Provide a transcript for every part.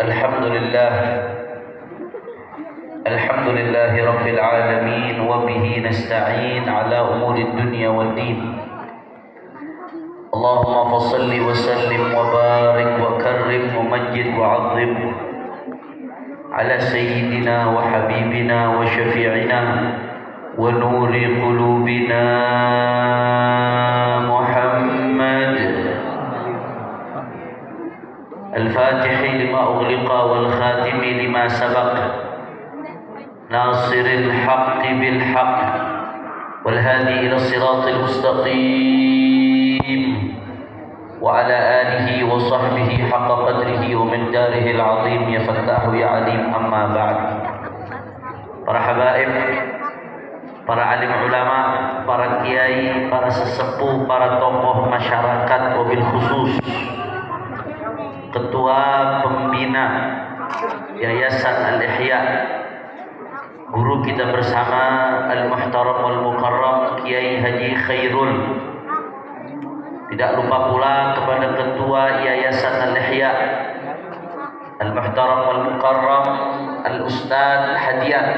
الحمد لله الحمد لله رب العالمين وبه نستعين على أمور الدنيا والدين اللهم فصل وسلم وبارك وكرم ومجد وعظم على سيدنا وحبيبنا وشفيعنا ونور قلوبنا محمد الفاتح لما أغلق والخاتم لما سبق ناصر الحق بالحق والهادي إلى الصراط المستقيم وعلى آله وصحبه حق قدره ومقداره العظيم يا فتاح يا عليم. أما بعد. Para habaib, para alim ulama, para kiai, para sesepuh, para tokoh masyarakat, wabil khusus Ketua Pembina Yayasan Al-Ihya, guru kita bersama Al-Muhtaram Wal-Mukarram Kiai Haji Khairul. Tidak lupa pula kepada Ketua Yayasan Al-Ihya Al-Muhtaram Wal-Mukarram Al-Ustadz Hadian,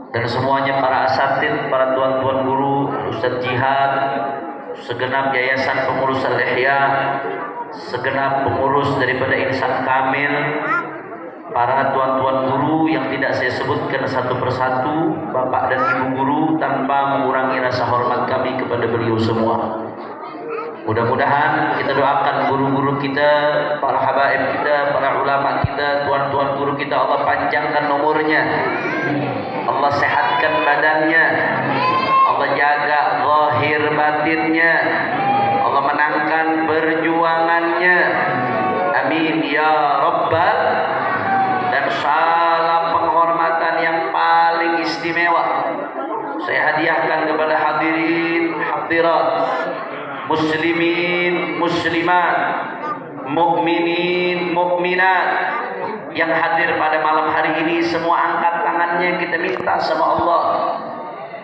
dan semuanya para asatid, para tuan-tuan guru, Ustadz Jihad, segenap Yayasan Pengurus Al-Ihya, segenap pengurus daripada Insan Kamil, para tuan-tuan guru yang tidak saya sebutkan satu persatu, bapak dan ibu guru, tanpa mengurangi rasa hormat kami kepada beliau semua. Mudah-mudahan kita doakan guru-guru kita, para habaib kita, para ulama kita, tuan-tuan guru kita, Allah panjangkan umurnya, Allah sehatkan badannya, Allah jaga zahir batinnya, Allah menangkan perjuangannya. Amin ya Rabbal. Dan salam penghormatan yang paling istimewa saya hadiahkan kepada hadirin hadirat, muslimin muslimat, mukminin mukminat yang hadir pada malam hari ini. Semua angkat tangannya, kita minta sama Allah,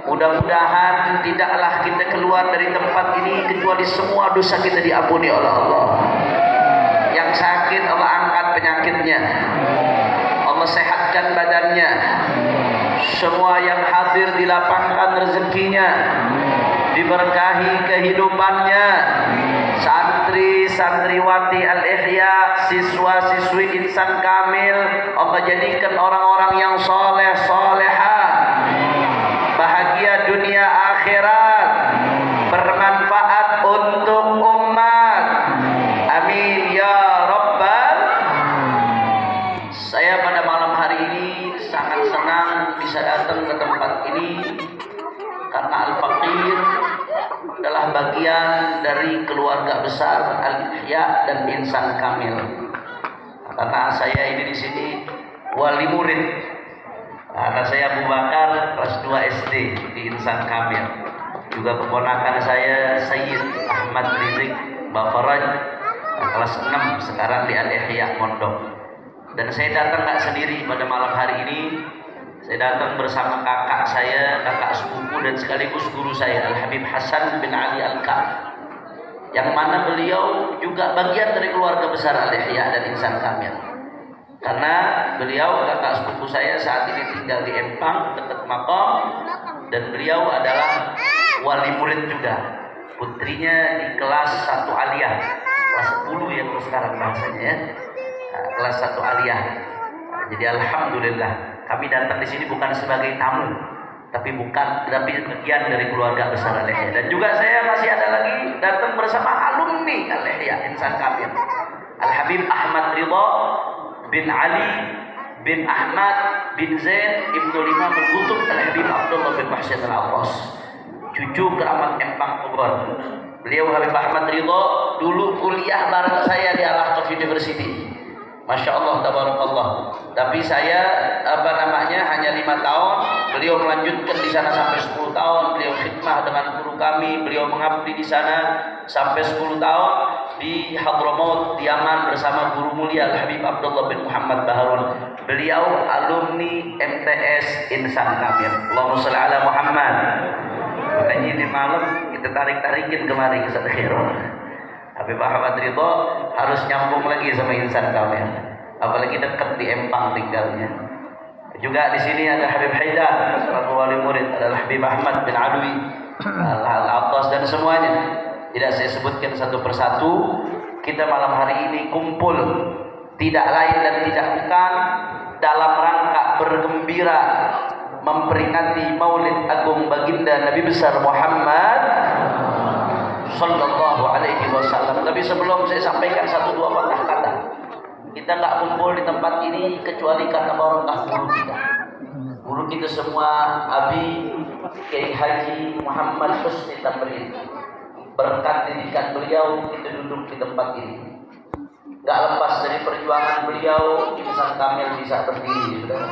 mudah-mudahan tidaklah kita keluar dari tempat ini kecuali semua dosa kita diampuni oleh Allah. Yang sakit Allah angkat penyakitnya, Allah sehatkan badannya. Semua yang hadir dilapangkan rezekinya, diberkahi kehidupannya. Santri santriwati Al-Ihya, siswa-siswi Insan Kamil, Allah jadikan orang-orang yang soleh solehah, bahagia dunia akhirat, bermanfaat untuk umat. Amin ya Rabbal. Saya pada malam hari ini sangat senang bisa datang ke tempat ini karena Al-Faqir adalah bagian dari keluarga besar Al-Ihya dan Insan Kamil. Karena saya ini di sini wali murid, karena saya Abu Bakar kelas 2 SD di Insan Kamil, juga keponakan saya Sayyid Ahmad Rizik Bafaraj kelas 6 sekarang di Al-Ihya Mondok. Dan saya datang tak sendiri pada malam hari ini. Saya datang bersama kakak saya, kakak sepupu dan sekaligus guru saya Al-Habib Hasan bin Ali Al-Kaf, yang mana beliau juga bagian dari keluarga besar Al-Ihya dan Insan Kamil. Karena beliau kakak sepupu saya saat ini tinggal di Empang dekat Maqam, dan beliau adalah wali murid juga. Putrinya di kelas 1 aliyah, kelas 10 yang sekarang bahasanya ya. Kelas 1 aliyah. Jadi alhamdulillah kami datang di sini bukan sebagai tamu, tapi bagian dari keluarga besar Al-Ihya. Dan juga saya masih ada lagi datang bersama alumni Al-Ihya Insan Kamil, Al-Habib Ahmad Ridha bin Ali bin Ahmad bin Zain Ibnu Imam Al-Qutub Al-Habib Abdullah bin Muhsin Al-Abbas, cucu keramat Empang Bogor. Beliau Habib Ahmad Ridha dulu kuliah bareng saya di Al-Ahqaf University. Masya Allah, tabarakallah. Tapi saya hanya 5 tahun. Beliau melanjutkan di sana sampai 10 tahun. Beliau khidmah dengan guru kami. Beliau mengabdi di sana sampai 10 tahun di Hadramaut, di Yaman bersama guru mulia Al-Habib Abdullah bin Muhammad Baharun. Beliau alumni MTS Insan Kamil. Allahumma sholli ala Muhammad. Makanya ini malam kita tarik-tarikin kemari ke Ustaz Khairul. Habib Ahmad Ridho harus nyambung lagi sama Insan Kamil, apalagi dekat di Empang tinggalnya. Juga di sini ada Habib Haidar selaku wali murid, adalah Habib Ahmad bin Alwi Al-Attas dan semuanya. Tidak saya sebutkan satu persatu. Kita malam hari ini kumpul tidak lain dan tidak bukan dalam rangka bergembira memperingati Maulid Agung Baginda Nabi besar Muhammad sallallahu alaihi wasallam. Tapi sebelum saya sampaikan satu dua patah kata, kita nggak kumpul di tempat ini kecuali karena barokah guru kita. Guru kita semua Abi Kiai Haji Muhammad Husni Tamrin. Berkat didikan beliau kita duduk di tempat ini. Gak lepas dari perjuangan beliau, Insan Kamil bisa berdiri, saudara.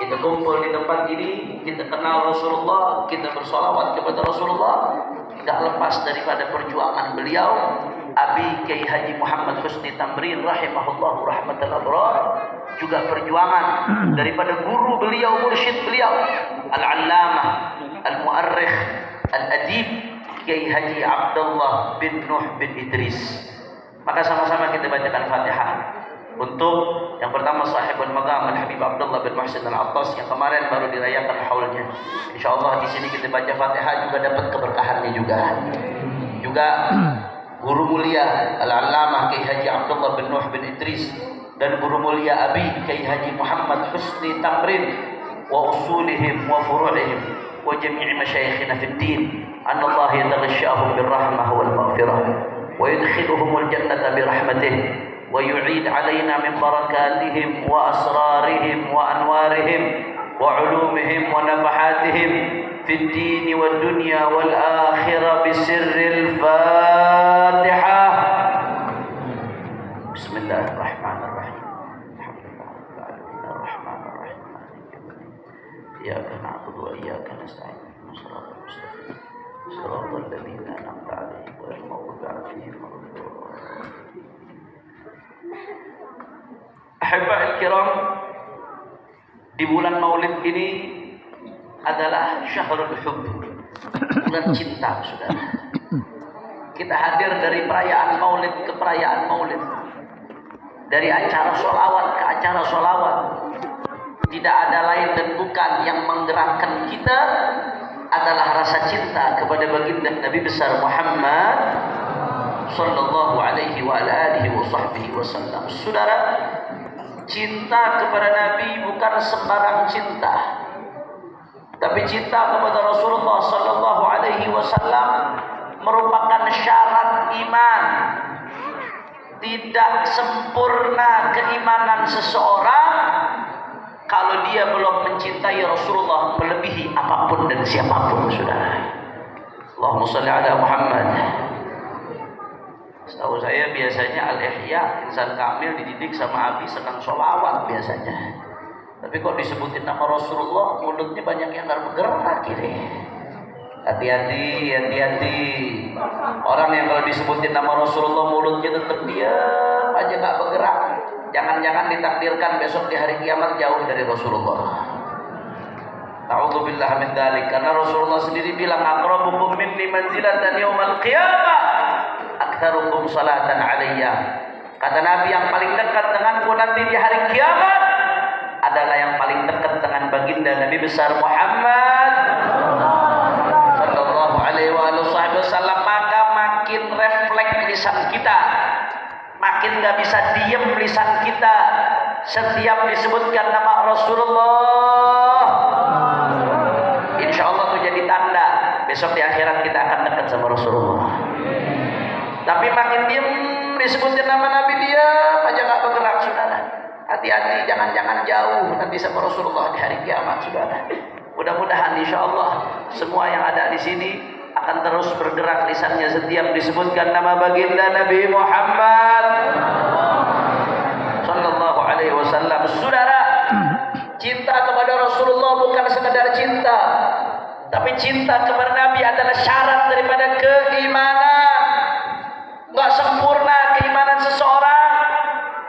Kita kumpul di tempat ini, kita kenal Rasulullah, kita bersolawat kepada Rasulullah. Gak lepas daripada perjuangan beliau, Abi Kiai Haji Muhammad Husni Tamrin rahimahullah rahmatal abrar, juga perjuangan daripada guru beliau, mursyid beliau, Al-Allamah, Al-Mu'arrikh, Al-Adib, Kiai Haji Abdullah bin Nuh bin Idris. Maka sama-sama kita bacakan Fatihah untuk yang pertama sahibul maqam Al-Habib Abdullah bin Muhsin Al-Attas yang kemarin baru dirayakan haulnya. Insyaallah di sini kita baca Fatihah juga dapat keberkahannya juga. Juga guru mulia Al-Allamah Kiai Haji Abdullah bin Nuh bin Idris dan guru mulia Abi Kiai Haji Muhammad Husni Tamrin wa usulihim wa furu'ihim wa jami' masyayikhina fid din. أن الله يتغشاهم بالرحمة والمغفرة ويدخلهم الجنة برحمته ويعيد علينا من بركاتهم وأسرارهم وأنوارهم وعلومهم ونفحاتهم في الدين والدنيا والآخرة بسر الفاتحة. بسم الله الرحمن الرحيم. الحمد لله رب العالمين الرحمن الرحيم إياك نعبد وإياك نستعين صراط المستقيم صراط الذين أنعمت عليهم غير المغضوب عليهم ولا الضالين. Ahibahil kiram, di bulan Maulid ini adalah syahrul hubb, bulan cinta, saudara. Kita hadir dari perayaan Maulid ke perayaan Maulid, dari acara sholawat ke acara sholawat. Tidak ada lain dan bukan yang menggerakkan kita adalah rasa cinta kepada baginda Nabi besar Muhammad sallallahu alaihi wa alihi wasallam. Saudara, cinta kepada Nabi bukan sembarang cinta, tapi cinta kepada Rasulullah sallallahu alaihi wasallam merupakan syarat iman. Tidak sempurna keimanan seseorang kalau dia belum mencintai Rasulullah melebihi apapun dan siapapun, saudara. Allahumma shalli ala Muhammad. Setahu saya biasanya Al-Ihya, Insan Kamil dididik sama Abi senang sholawat biasanya. Tapi kok disebutin nama Rasulullah, mulutnya banyak yang nggak bergerak ini. Hati-hati, hati-hati. Orang yang kalau disebutin nama Rasulullah mulutnya tetap diam aja nggak bergerak. Jangan-jangan ditakdirkan besok di hari kiamat jauh dari Rasulullah. A'udzubillah min dzalik. Karena Rasulullah sendiri bilang aqrabukum minni manzilatan yaumal qiyamah aktsarukum salatan alayya. Kata Nabi, yang paling dekat denganku nanti di hari kiamat adalah yang paling dekat dengan baginda Nabi besar Muhammad sallallahu alaihi wasallam. Maka makin refleks lisan kita, makin gak bisa diem lisan kita setiap disebutkan nama Rasulullah. Insya Allah itu jadi tanda besok di akhirat kita akan dekat sama Rasulullah. Tapi makin diem disebutkan nama Nabi, dia aja gak bergerak, saudara. Hati-hati, jangan-jangan jauh nanti sama Rasulullah di hari kiamat, saudara. Mudah-mudahan insya Allah semua yang ada di sini akan terus bergerak lisannya setiap disebutkan nama baginda Nabi Muhammad sallallahu alaihi wasallam. Saudara, cinta kepada Rasulullah bukan sekadar cinta, tapi cinta kepada Nabi adalah syarat daripada keimanan. Enggak sempurna keimanan seseorang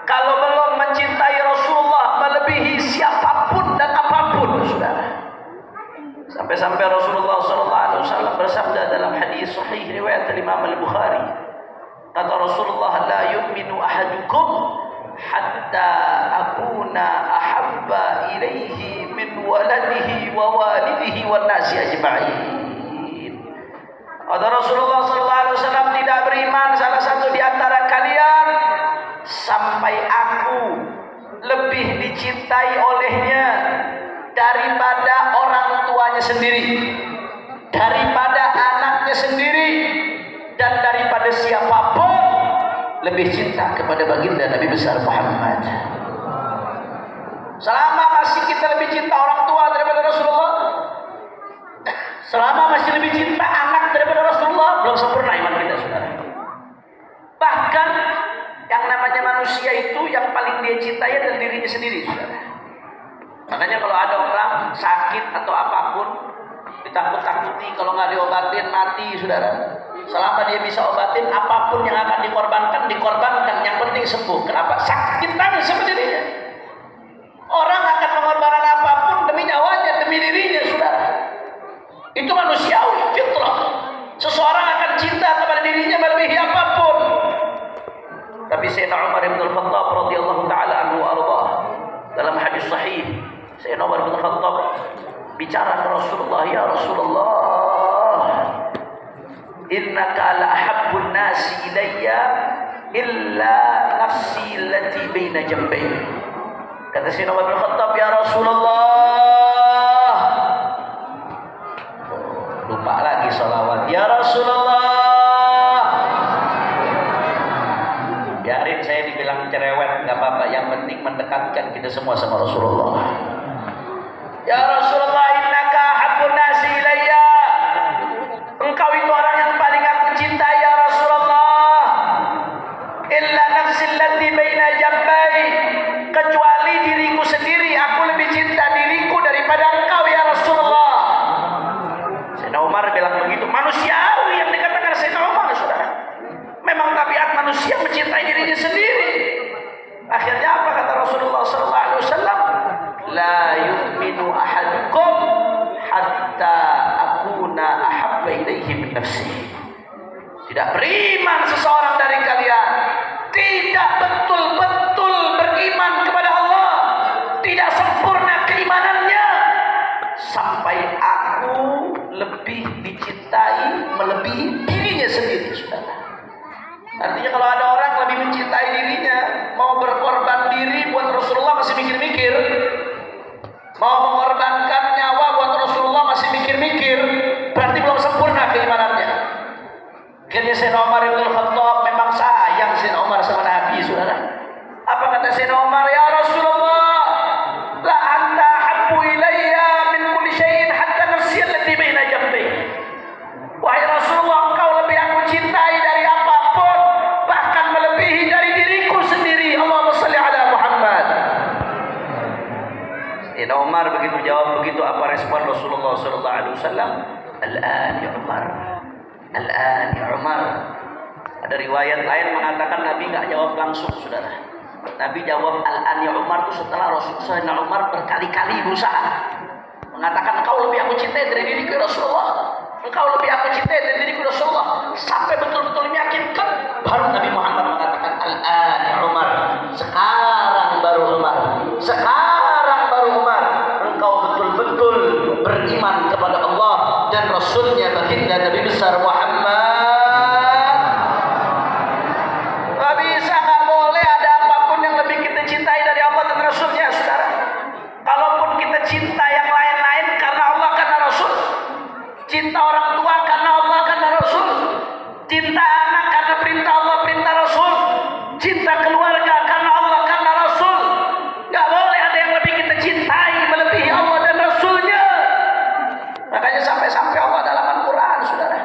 kalau belum mencintai Rasulullah melebihi siapapun dan apapun, saudara. Sampai-sampai Rasulullah SAW bersabda dalam hadis sahih riwayat Imam Al-Bukhari. Kata Rasulullah hatta akuna ahabba ilaihi min waladihi wa walidihi wan nasi ajma'in. Kata Rasulullah sallallahu alaihi wasallam, tidak beriman salah satu di antara kalian sampai aku lebih dicintai olehnya daripada orang tuanya sendiri, daripada anaknya sendiri, dan daripada siapapun lebih cinta kepada baginda Nabi besar Muhammad. Selama masih kita lebih cinta orang tua daripada Rasulullah, selama masih lebih cinta anak daripada Rasulullah, belum sempurna iman kita, saudara. Bahkan yang namanya manusia itu yang paling dia cintai adalah dirinya sendiri, saudara. Makanya kalau ada orang sakit atau apapun, ditakut-takuti kalau nggak diobatin mati, saudara. Selama dia bisa obatin, apapun yang akan dikorbankan, dikorbankan. Yang penting sembuh. Kenapa? Sakit tadi sama dirinya. Orang akan mengorbankan apapun demi nyawanya, demi dirinya, saudara. Itu manusiawi, fitrah. Seseorang akan cinta kepada dirinya melebihi apapun. Tapi Sayyidina Umar bin Al-Khattab radhiyallahu taala anhu arda, dalam hadis sahih, Sayyidina Umar bin Al-Khattab bicara ke Rasulullah, ya Rasulullah, innaka la ahabbun nasi ilayya illa nafsi allati baina jambai. Kata Sayyidina Umar bin Al-Khattab, ya Rasulullah, lupa lagi salawat, ya Rasulullah. Biarin saya dibilang cerewet, nggak apa-apa. Yang penting mendekatkan kita semua sama Rasulullah. Ya Rasulullah, innaka habbun nasi ilayya. Engkau itu orang yang paling aku cintai, ya Rasulullah. Illa nafsi allati baina jambai. Kecuali diriku sendiri, aku lebih cinta diriku daripada engkau, ya Rasulullah. Sayyidina Umar bilang begitu. Manusiawi yang dikatakan Sayyidina Umar, saudara. Memang tabiat manusia mencintai dirinya sendiri. Akhirnya apa kata Rasulullah sallallahu alaihi wasallam? La yu'minu ahadukum hatta akuna ahabba ilaihi min nafsihi. Tidak beriman seseorang dari kalian, tidak betul-betul beriman kepada Allah, tidak sempurna keimanannya sampai aku lebih dicintai melebihi dirinya sendiri, saudara. Artinya kalau ada orang lebih mencintai dirinya, mau berkorban diri buat Rasulullah masih mikir-mikir, mau mengorbankan nyawa buat Rasulullah masih mikir-mikir, berarti belum sempurna keimanannya. Akhirnya Sayyidina Umar bin Al-Khattab, memang sayang Sayyidina Umar sama Nabi, saudara. Apa kata Sayyidina Umar? Ya Rasulullah, la anta habbu ilayya min kulli syai'in hatta nafsi allati baina jambi. Wahai Rasulullah, engkau lebih aku cintai dari apapun, bahkan melebihi dari diriku sendiri. Allahumma shalli ala Muhammad. Sayyidina Umar begitu jawab begitu, apa respon Rasulullah sallallahu alaihi wasallam? Al-an ya Umar. Al-an ya Umar. Ada riwayat lain mengatakan Nabi enggak jawab langsung, saudara. Nabi jawab al-an ya Umar itu setelah Rasulullah Umar berkali-kali berusaha mengatakan, engkau lebih aku cintai dari diriku Rasulullah. Engkau lebih aku cintai dari diriku Rasulullah, sampai betul-betul meyakinkan, baru Nabi Muhammad mengatakan al-an ya Umar. Sekarang baru Umar, sekarang baru Umar, engkau betul-betul beriman kepada Allah dan Rasulnya baginda Nabi besar Muhammad. Gak bisa, gak boleh ada apapun yang lebih kita cintai dari Allah dan Rasulnya, saudara. Kalaupun kita cinta yang lain-lain karena Allah, karena Rasul, cinta orang tua karena Allah, karena Rasul, cinta anak karena perintah Allah, perintah Rasul, cinta keluarga karena Allah, karena Rasul. Gak boleh ada yang lebih kita cintai melebihi Allah dan Rasulnya. Makanya sampai-sampai Allah dalam Al-Quran, saudara,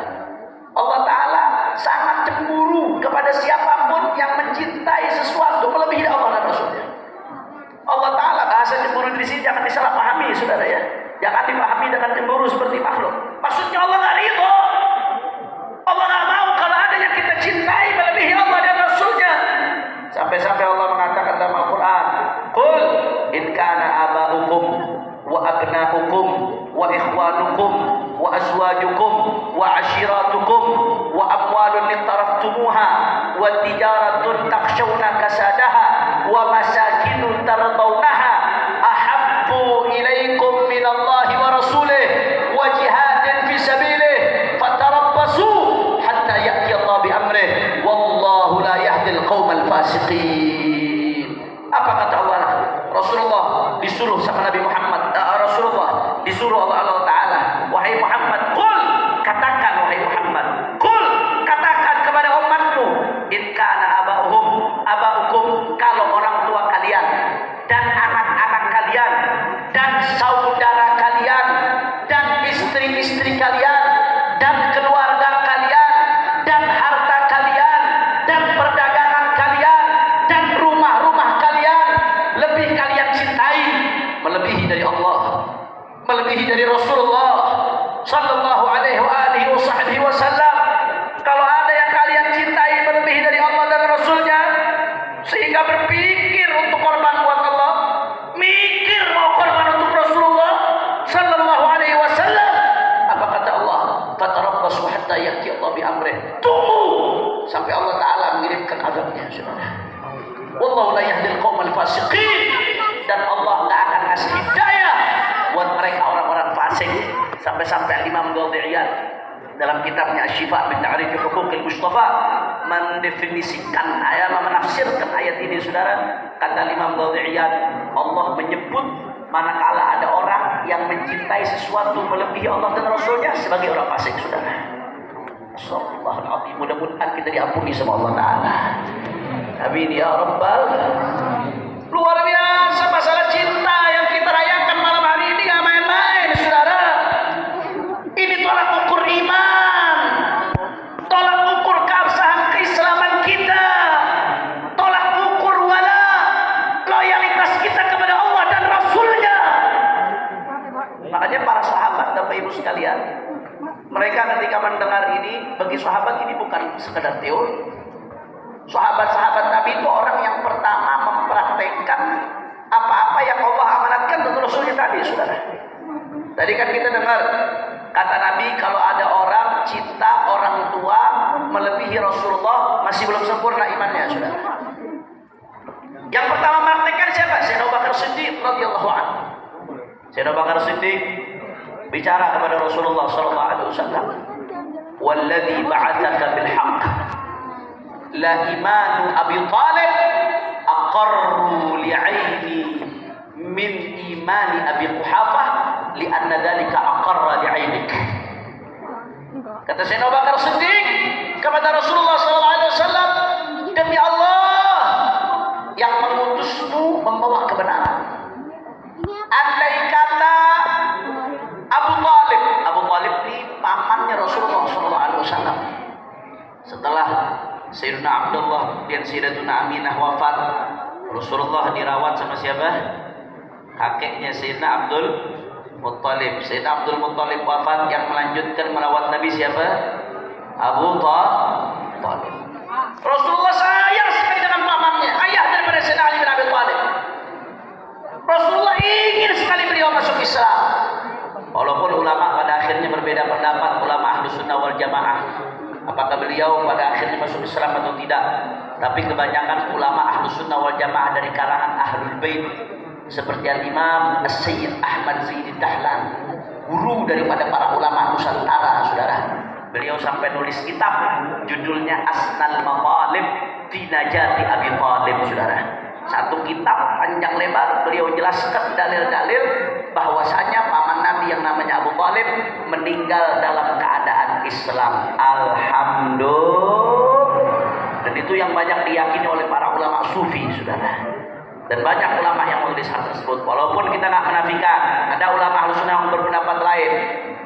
Allah Ta'ala sangat cemburu kepada siapapun yang mencintai sesuatu melebihi Allah dan Rasulnya. Allah Ta'ala, bahasa cemburu di sini jangan disalahpahami, saudara ya. Jangan dipahami dengan cemburu seperti makhluk. Maksudnya Allah nggak ridho. Allah nggak mau kalau ada yang kita cintai melebihi Allah dan Rasulnya. Sampai-sampai Allah mengatakan dalam Al-Quran, Qul in kana aba'ukum wa abna'ukum wa ikhwanukum wa azwajukum wa ashiratukum wa amwalun iqtaraftumuha wa tijaratun takshawna kasadaha wa masakinu tardawnaha ahabbu ilaikum minallahi wa rasulih wa jihadin fi sabilih fatarabbasu hatta ya'ti Allah bi amrih wallahu la yahdil qaumal fasiqin. Apa kata Allah? Rasulullah disuruh sama Nabi Muhammad, Rasulullah disuruh Allah Ta'ala, wahai Muhammad, qul, katakan wahai Muhammad, qul, katakan kepada umatmu, in kana abaukum, kalau orang tua kalian dan anak-anak kalian dan saudara kalian dan istri-istri kalian dan keluarga kalian dan harta kalian dan perdagangan kalian dan rumah-rumah kalian lebih kalian cintai melebihi dari Allah, melebihi dari Rasulullah sallallahu alaihi wasallam. Kalau ada yang kalian cintai melebihi dari Allah dan Rasulnya sehingga berpikir untuk korban buat Allah, mikir mau korban untuk Rasulullah sallallahu alaihi wasallam, apa kata Allah? Fatarabbasu hatta ya'ti Allah bi amrih. Tunggu sampai Allah Ta'ala mengirimkan azabnya, saudara. Wallahu la yahdil qaumal fasiqin, dan Allah enggak akan kasih hidayah buat mereka orang-orang fasik. Sampai-sampai Imam Ghazali dalam kitabnya Asy-Syifa bi Ta'rif Huquqil Mustafa mendefinisikan ayat, menafsirkan ayat ini, saudara. Kata Imam Ghazali, Allah menyebut manakala ada orang yang mencintai sesuatu melebihi Allah dan Rasulnya sebagai orang fasik, saudara. Astagfirullahaladzim. Mudah-mudahan kita diampuni sama Allah Ta'ala. Amin ya Rabbal. Luar biasa masalah cinta yang kita rayakan malam hari ini, gak main-main, saudara. Ini tolak ukur iman, tolak ukur keabsahan keislaman kita, tolak ukur wala, loyalitas kita kepada Allah dan Rasulnya. Makanya para sahabat, Bapak Ibu sekalian, mereka ketika mendengar ini, bagi sahabat ini bukan sekedar teori. Sahabat-sahabat Nabi itu orang yang pertama mempraktekkan apa-apa yang Allah amanatkan untuk Rasulnya tadi, saudara. Tadi kan kita dengar kata Nabi, kalau ada orang cinta orang tua melebihi Rasulullah masih belum sempurna imannya, saudara. Yang pertama mempraktekkan siapa? Sayyidina Abu Bakar Siddiq radhiyallahu anhu. Sayyidina Abu Bakar Siddiq bicara kepada Rasulullah sallallahu alaihi wasallam, "Walladzi ba'atsaka bil haqq la imanu Abi Thalib aqarru li'aini min imani Abi Quhafah li'anna dzalika aqarra li'ainik." Kata Sayyidina Abu Bakar Siddiq kepada Rasulullah sallallahu alaihi wasallam, demi Allah yang mengutusmu membawa kebenaran, andai kata Abu Thalib ini pamannya Rasulullah sallallahu alaihi wasallam, setelah Sayyidina Abdullah dan Sayyidatuna Aminah wafat, Rasulullah dirawat sama siapa? Kakeknya Sayyidina Abdul Muttalib. Sayyidina Abdul Muttalib wafat, yang melanjutkan merawat Nabi siapa? Abu Thalib. Rasulullah sayang sekali dengan pamannya, ayah daripada Sayyidina Ali bin Abi Thalib. Rasulullah ingin sekali beliau masuk Islam. Walaupun ulama pada akhirnya berbeda pendapat, ulama Ahlus Sunnah wal Jamaah, apakah beliau pada akhirnya masuk Islam atau tidak. Tapi kebanyakan ulama Ahlus Sunnah wal Jamaah dari kalangan Ahlul Bait, seperti Al-Imam As-Sayyid Ahmad Zaini Dahlan, guru daripada para ulama Nusantara, saudara. Beliau sampai nulis kitab judulnya Asnal Maqalib fi Najati Abi Thalib, saudara. Satu kitab panjang lebar beliau jelaskan dalil-dalil bahwasanya paman Nabi yang namanya Abu Thalib meninggal dalam keadaan Islam. Alhamdulillah. Dan itu yang banyak diyakini oleh para ulama sufi, saudara. Dan banyak ulama yang menulis hal tersebut. Walaupun kita nggak menafikan ada ulama Ahlus Sunnah yang berpendapat lain,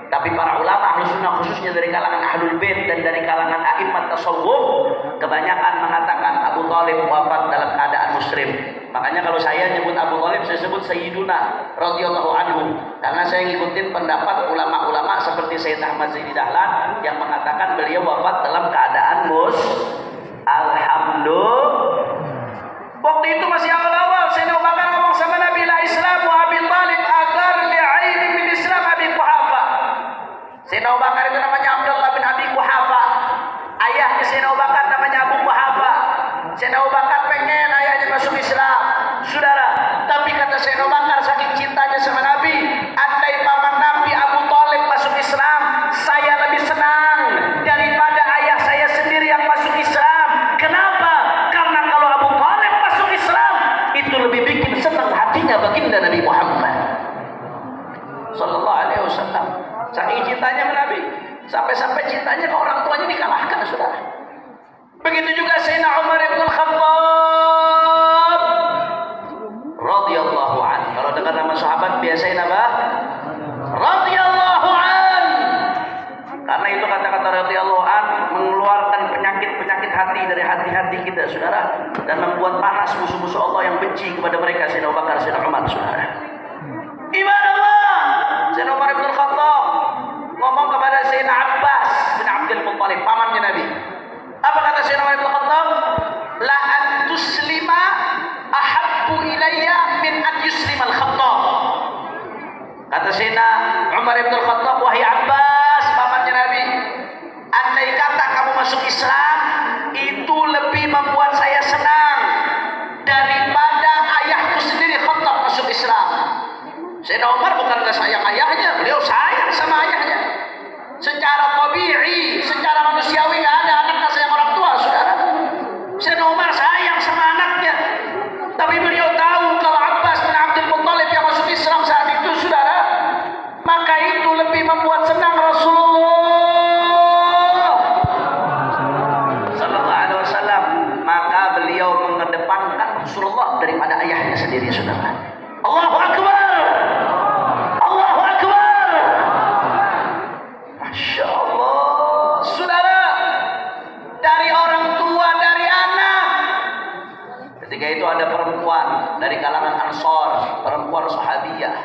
tapi para ulama Ahlus Sunnah khususnya dari kalangan Ahlul Bait dan dari kalangan a'immat tasawuf kebanyakan mengatakan Abu Thalib wafat dalam keadaan muslim. Makanya kalau saya nyebut Abu Thalib, saya sebut Sayyiduna radhiyallahu anhu, karena saya ngikutin pendapat ulama-ulama seperti Sayyid Ahmad Zaini Dahlan yang mengatakan beliau wafat dalam keadaan Alhamdulillah. Waktu itu masih awal-awal, Sayyidina Abu Bakar ngomong sama Nabi, la Islam wa Abi Thalib agar li'aini min Islam Abi Quhafah. Sayyidina Abu Bakar itu namanya Abdullah bin Abi Quhafah. Ayahnya Sayyidina Abu Bakar namanya Abu Quhafah. Sayyidina Abu Bakar pengen ayahnya masuk Islam. Sampai-sampai cintanya ke orang tuanya dikalahkan, saudara. Begitu juga Sayyidina Umar bin Khattab radhiyallahu anhu. Kalau dengar nama sahabat biasain apa? Radhiyallahu anhu. Karena itu kata-kata radhiyallahu anhu mengeluarkan penyakit-penyakit hati dari hati-hati kita, saudara, dan membuat panas musuh-musuh Allah yang benci kepada mereka. Sayyidina Abu Bakar, Sayyidina Umar, saudara. Ibadallah, Sayyidina Umar bin Khattab ngomong kepada Sayyidina Abbas bin Abdul Muttalib, pamannya Nabi. Apa kata Sayyidina Umar bin Khattab? La an tuslima ahabbu ilayya min an yuslimal Khattab. Kata Sayyidina Umar bin Khattab, wahai Abbas, pamannya Nabi, andai kata kamu masuk Islam, itu lebih membuat saya senang daripada ayahku sendiri Khattab masuk Islam. Sayyidina Umar bukanlah sayang ayahnya, beliau sayang sama ayahnya. Secara tabi'i, secara manusiawi nggak ada anak tak sayang orang tua, saudara. Sayyidina Umar sayang sama anaknya, tapi beliau tahu kalau Abbas bin Abdul Muttalib yang masuk Islam saat itu, saudara, maka itu lebih membuat senang Rasulullah sallallahu alaihi wasallam. Maka beliau mengedepankan Rasulullah daripada ayahnya sendiri, saudara. Allahu Akbar. Allahu Akbar. Masya Allah, saudara, dari orang tua, dari anak. Ketika itu ada perempuan dari kalangan Ansor, perempuan sahabiyah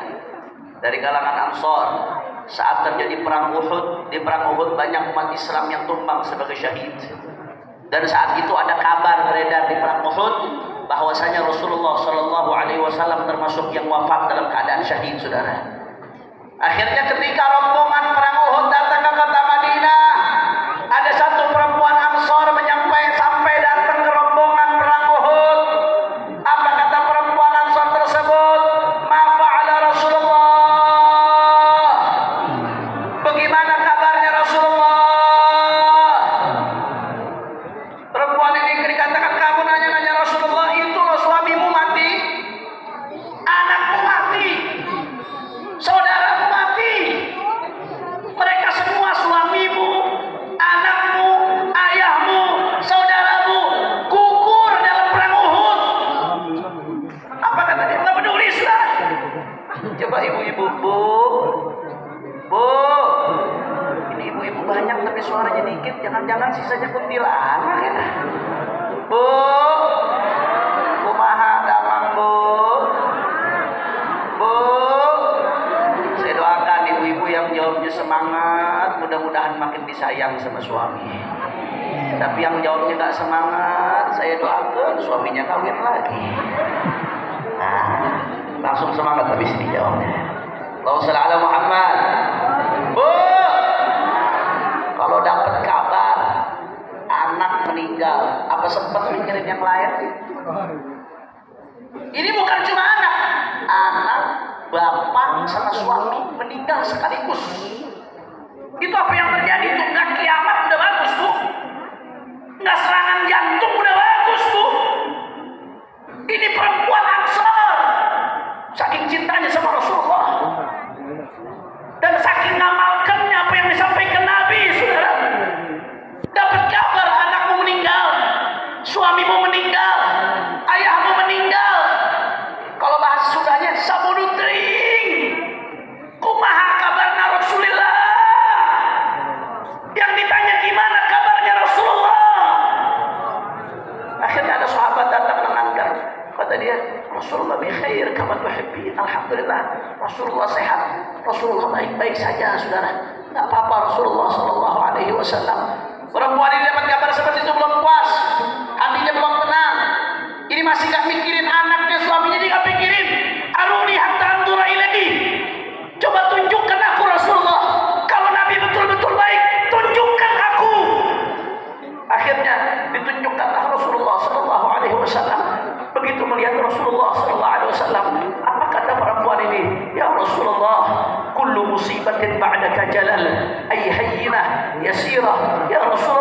dari kalangan Ansor. Saat terjadi perang Uhud, di perang Uhud banyak umat Islam yang tumbang sebagai syahid. Dan saat itu ada kabar beredar di perang Uhud bahwasanya Rasulullah Shallallahu Alaihi Wasallam termasuk yang wafat dalam keadaan syahid, saudara. Akhirnya ketika rombongan perang Uhud datang ke kota Madinah, ada satu perempuan Ansor sampai datang ke rombongan perang Uhud. Apa kata perempuan Ansor tersebut? Ma fa'ala Rasulullah. Bagaimana kabarnya Rasulullah? Perempuan ini dikatakan, kamu nanya-nanya Rasulullah, itu loh suamimu mati, anakmu mati, saudaramu mati. Mereka semua, suamimu, anakmu, ayahmu, saudaramu, gugur dalam perang Uhud. Apa kata dia? Nggak peduli, saudara. Coba ibu-ibu, bu, ini ibu-ibu banyak tapi suaranya dikit. Jangan-jangan sisanya kuntilanak ya. Bu, kumaha damang bu, bu. Saya doakan ibu-ibu yang jawabnya semangat, mudah-mudahan makin disayang sama suami. Tapi yang jawabnya nggak semangat, saya doakan suaminya kawin lagi. Nah, langsung semangat habis ini jawabnya. Allahumma shalli ala Muhammad. Bu, kalau dapat kabar anak meninggal, apa sempat mikirin yang lain? Ini bukan cuma anak, bapak sama suami meninggal sekaligus. Itu apa yang terjadi? Itu nggak kiamat udah bagus, bu. Nggak serangan jantung udah bagus, bu. Ini perempuan Ansor, saking cintanya sama Rasulullah dan saking ngamalkannya apa yang disampaikan Nabi, saudara. Dapat kabar anakmu meninggal, suamimu meninggal, ayahmu meninggal. Kalau bahasa Sundanya, sabunutring. Kumaha kabarna Rasulullah? Yang ditanya gimana kabarnya Rasulullah? Akhirnya ada sahabat datang menanyakan. Kata dia, Rasulullah bi khair kama tuhibbin. Alhamdulillah, Rasulullah sehat. Rasulullah baik-baik saja, saudara. Enggak apa-apa Rasulullah sallallahu alaihi wasallam. Perempuan ini dapat kabar seperti itu belum puas, hatinya belum tenang. Ini masih gak mikirin anaknya, suaminya dia gak pikirin. Aruni hatta anzura ilaihi. Coba tunjukkan aku Rasulullah. Kalau Nabi betul-betul baik, tunjukkan aku. Akhirnya ditunjukkanlah Rasulullah sallallahu alaihi wasallam. Begitu melihat Rasulullah sallallahu alaihi wasallam, apa kata perempuan ini? Ya Rasulullah, kullu musibatin ba'daka jalal ay hayyinah yasirah. Ya Rasulullah,